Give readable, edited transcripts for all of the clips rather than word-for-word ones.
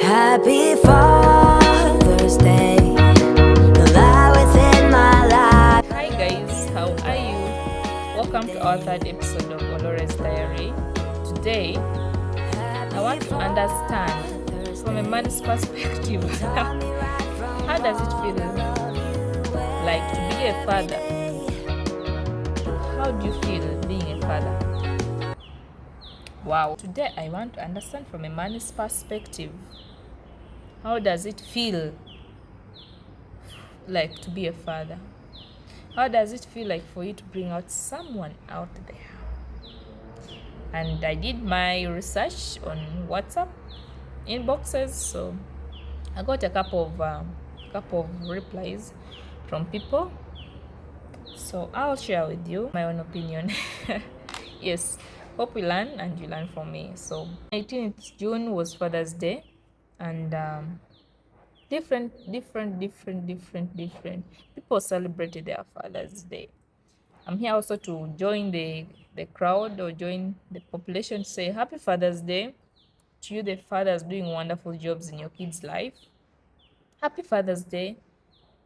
Happy Father's Day, the light within my life. Hi guys, how are you? Welcome to our third episode of Olore's Diary. Today, I want to understand from a man's perspective how does it feel like to be a father? How do you feel being a father? Wow. Today, I want to understand from a man's perspective how does it feel like to be a father? How does it feel like for you to bring out someone out there? And I did my research on WhatsApp inboxes, so I got a couple of replies from people. So I'll share with you my own opinion. Yes, hope you learn and you learn from me. So 18th June was Father's Day, and different people celebrated their Father's Day. I'm here also to join the crowd or join the population to say Happy Father's Day to you, the fathers doing wonderful jobs in your kids' life. Happy Father's Day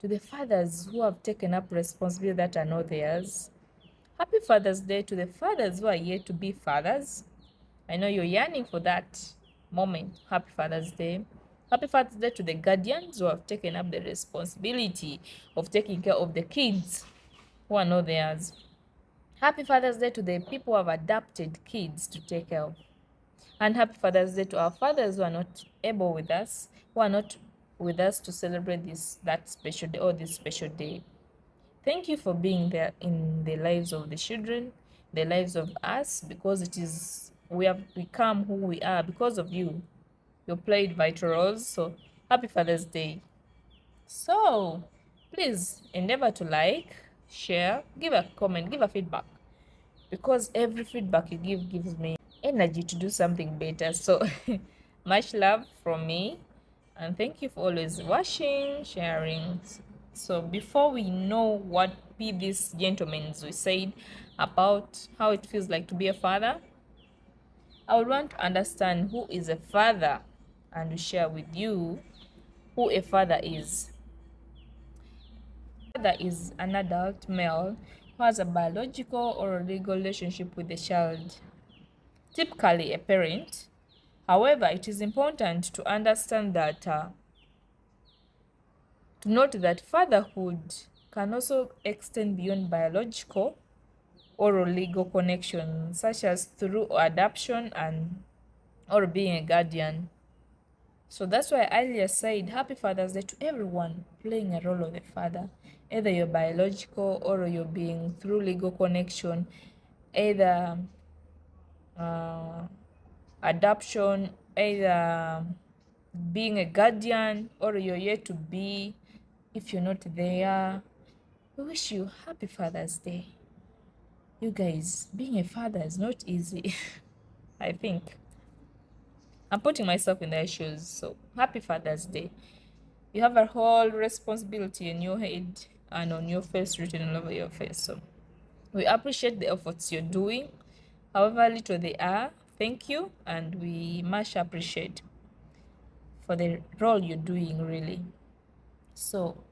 to the fathers who have taken up responsibility that are not theirs. Happy Father's Day to the fathers who are yet to be fathers. I know you're yearning for that moment. Happy Father's Day. Happy Father's Day to the guardians who have taken up the responsibility of taking care of the kids who are not theirs. Happy Father's Day to the people who have adopted kids to take care of. And happy Father's Day to our fathers who are not able with us, who are not with us to celebrate that special day or this special day. Thank you for being there in the lives of the children, the lives of us, because we have become who we are because of you. You played vital roles. So happy Father's Day. So please endeavor to like, share, give a comment, give a feedback, because every feedback you give gives me energy to do something better. So much love from me, and thank you for always watching, sharing. So before we know what these gentlemen we said about how it feels like to be a father, I would want to understand who is a father and to share with you who a father is. A father is an adult male who has a biological or a legal relationship with the child, typically a parent. However, it is important to understand that, to note that fatherhood can also extend beyond biological or legal connection, such as through adoption and or being a guardian. So that's why I earlier said Happy Father's Day to everyone playing a role of a father, either you're biological or you're being through legal connection, either uh, adoption, either being a guardian or you're yet to be. If you're not there, we wish you Happy Father's Day. You guys, being a father is not easy. I think I'm putting myself in their shoes. So Happy Father's Day. You have a whole responsibility in your head and on your face, written all over your face. So we appreciate the efforts you're doing, however little they are. Thank you, and we much appreciate for the role you're doing, really. So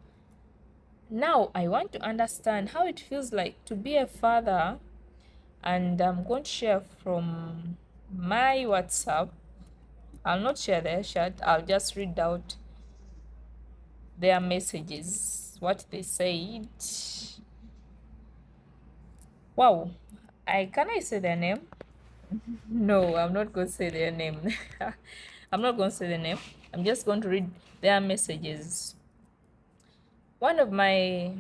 now I want to understand how it feels like to be a father, and I'm going to share from my WhatsApp. I'll not share their chat, I'll just read out their messages, what they said. Wow, can I say their name? No, I'm not going to say their name. I'm not going to say the name. I'm just going to read their messages. One of my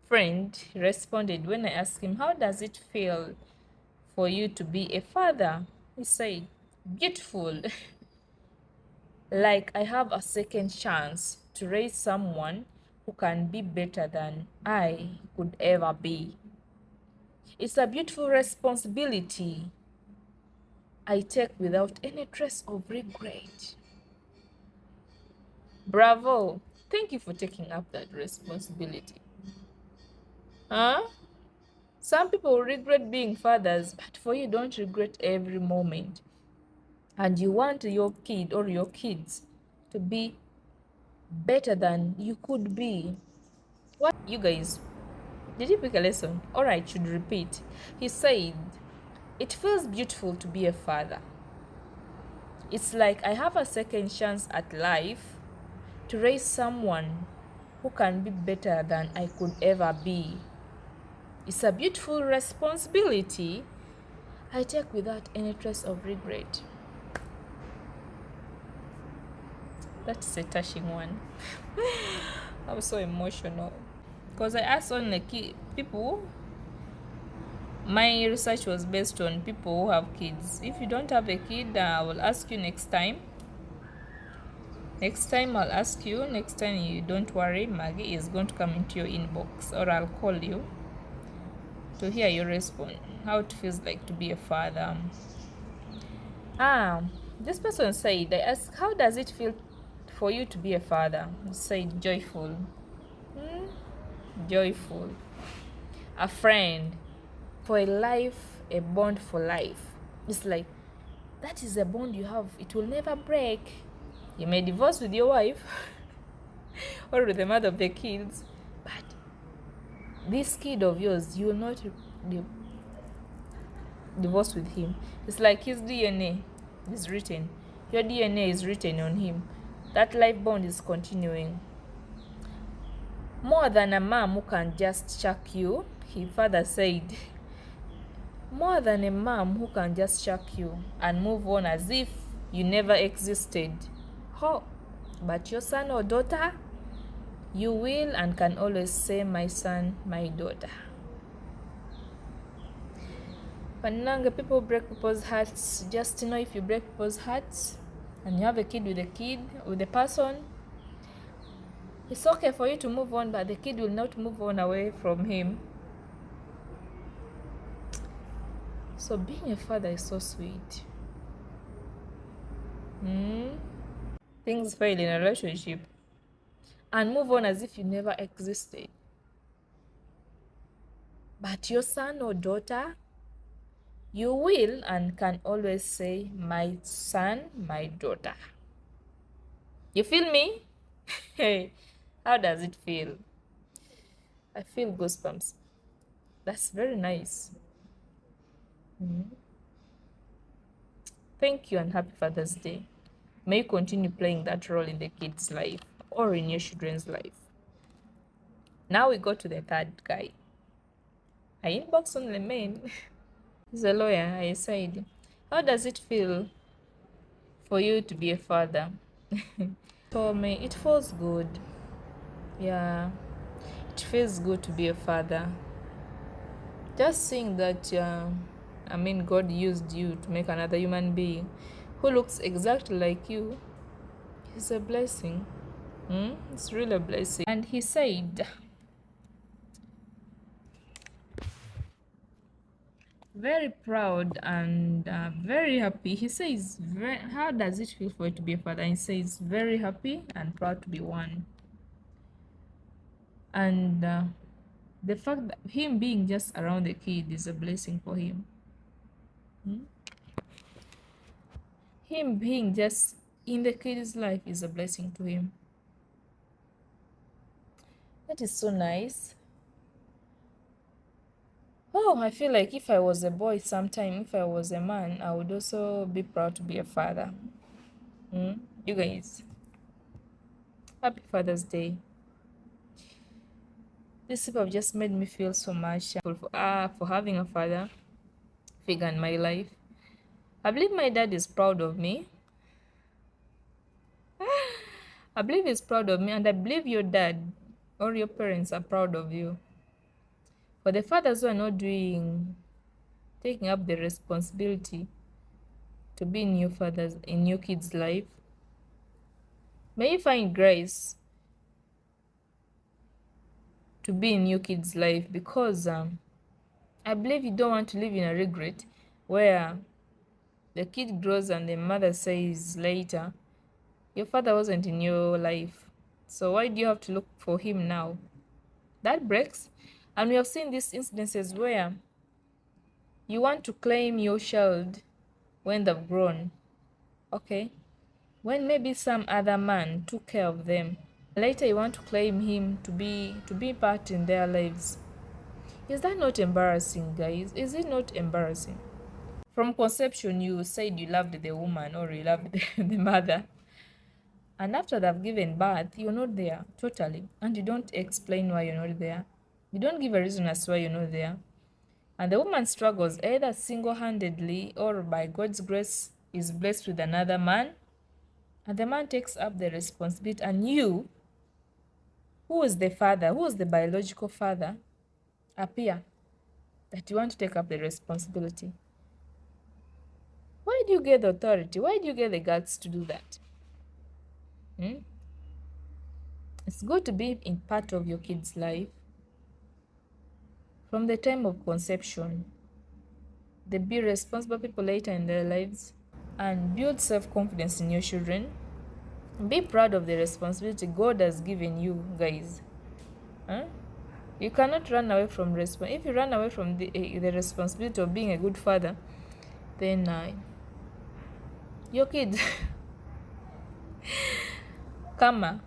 friend responded when I asked him, how does it feel for you to be a father? He said, beautiful. Like I have a second chance to raise someone who can be better than I could ever be. It's a beautiful responsibility I take without any trace of regret. Bravo. Thank you for taking up that responsibility. Huh? Some people regret being fathers, but for you, don't regret every moment. and you want your kid or your kids to be better than you could be. What, you guys, did you pick a lesson? Or I should repeat. He said, it feels beautiful to be a father. It's like I have a second chance at life to raise someone who can be better than I could ever be. It's a beautiful responsibility I take without any trace of regret. That's a touching one. I'm so emotional because I asked only people. My research was based on people who have kids. If you don't have a kid, I will ask you next time. Next time I'll ask you. Next time, you don't worry, Maggie is going to come into your inbox, or I'll call you to hear your response. How it feels like to be a father. Ah, this person said, I asked, how does it feel for you to be a father? He said, joyful. Joyful. A friend. For a life, a bond for life. It's like, that is a bond you have. It will never break. You may divorce with your wife or with the mother of the kids, but this kid of yours, you will not divorce with him. It's like his DNA is written. Your DNA is written on him. That life bond is continuing. More than a mom who can just chuck you, his father said. More than a mom who can just chuck you and move on as if you never existed. Oh, but your son or daughter, you will and can always say, my son, my daughter. Pananga, people break people's hearts. Just know, if you break people's hearts and you have a kid with a person, it's okay for you to move on, but the kid will not move on away from him. So being a father is so sweet. Things fail in a relationship and move on as if you never existed. But your son or daughter, you will and can always say, my son, my daughter. You feel me? Hey, how does it feel? I feel goosebumps. That's very nice. Thank you and happy Father's Day. May you continue playing that role in the kid's life or in your children's life. Now we go to the third guy. I inbox on the main. He's a lawyer. I said, how does it feel for you to be a father? Told me it feels good. Yeah, it feels good to be a father. Just seeing that, God used you to make another human being who looks exactly like you is a blessing. It's really a blessing. And he said, very proud and very happy. He says, how does it feel for you to be a father? And he says, very happy and proud to be one. And the fact that him being just around the kid is a blessing for him. Him being just in the kid's life is a blessing to him. That is so nice. Oh, I feel like if I was a boy sometime, if I was a man, I would also be proud to be a father. You guys, happy Father's Day. This people have just made me feel so much for having a father figure in my life. I believe my dad is proud of me. I believe he's proud of me, and I believe your dad or your parents are proud of you. For the fathers who are not taking up the responsibility to be in your kids' life, may you find grace to be in your kids' life, because I believe you don't want to live in a regret where the kid grows and the mother says later, your father wasn't in your life, so why do you have to look for him now? That breaks. And we have seen these incidences where you want to claim your child when they've grown. Okay, when maybe some other man took care of them, later you want to claim him to be part in their lives. Is that not embarrassing, guys? Is it not embarrassing? From conception, you said you loved the woman or you loved the mother, and after they've given birth, you're not there totally, and you don't explain why you're not there. You don't give a reason as to why you're not there. And the woman struggles either single-handedly or by God's grace is blessed with another man, and the man takes up the responsibility. And you, who is the father, who is the biological father, appear that you want to take up the responsibility. Why do you get the authority? Why do you get the guts to do that? It's good to be in part of your kid's life from the time of conception. They be responsible people later in their lives, and build self-confidence in your children. Be proud of the responsibility God has given you, guys. You cannot run away from responsibility. If you run away from the responsibility of being a good father, then your kids karma,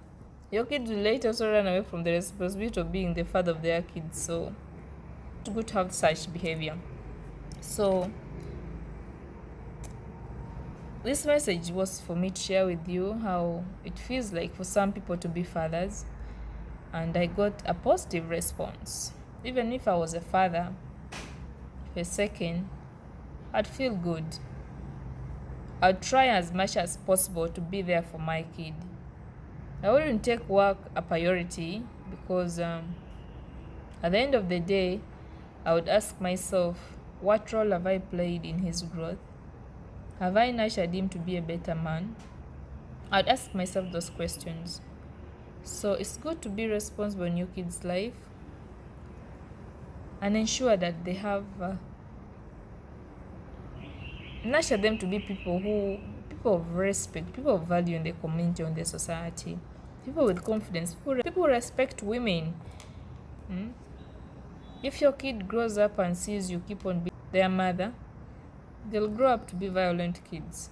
your kids will later also run away from the responsibility of being the father of their kids. So it's good to have such behavior. So this message was for me to share with you how it feels like for some people to be fathers, and I got a positive response. Even if I was a father for a second, I'd feel good. I'd try as much as possible to be there for my kid. I wouldn't take work a priority because at the end of the day, I would ask myself, what role have I played in his growth? Have I nurtured him to be a better man? I'd ask myself those questions. So it's good to be responsible in your kid's life and ensure that they have nurture them to be people of respect, people of value in the community, in the society, people with confidence, people who respect women. If your kid grows up and sees you keep on being their mother, they'll grow up to be violent kids.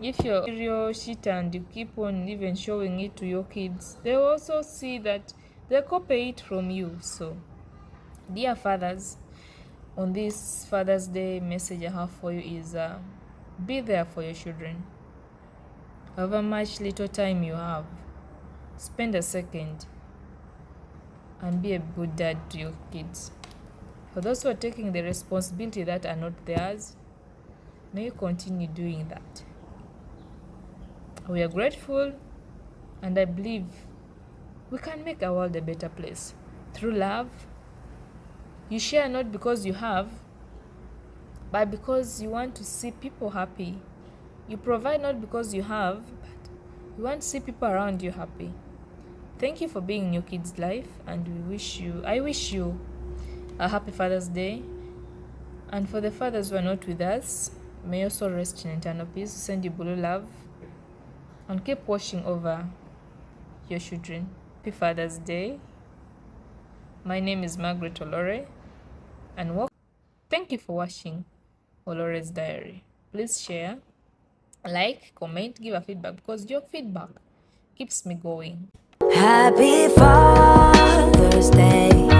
If you're real shit and you keep on even showing it to your kids, they'll also see that they'll copy it from you. So, dear fathers, on this Father's Day, message I have for you is be there for your children. However much little time you have, spend a second and be a good dad to your kids. For those who are taking the responsibility that are not theirs, may you continue doing that. We are grateful, and I believe we can make our world a better place through love. You share not because you have, but because you want to see people happy. You provide not because you have, but you want to see people around you happy. Thank you for being in your kids' life, and I wish you a happy Father's Day. And for the fathers who are not with us, may you also rest in eternal peace. Send you blue love and keep watching over your children. Happy Father's Day. My name is Margaret Olore, and thank you for watching Olore's Diary. Please share, like, comment, give a feedback, because your feedback keeps me going. Happy Father's Day.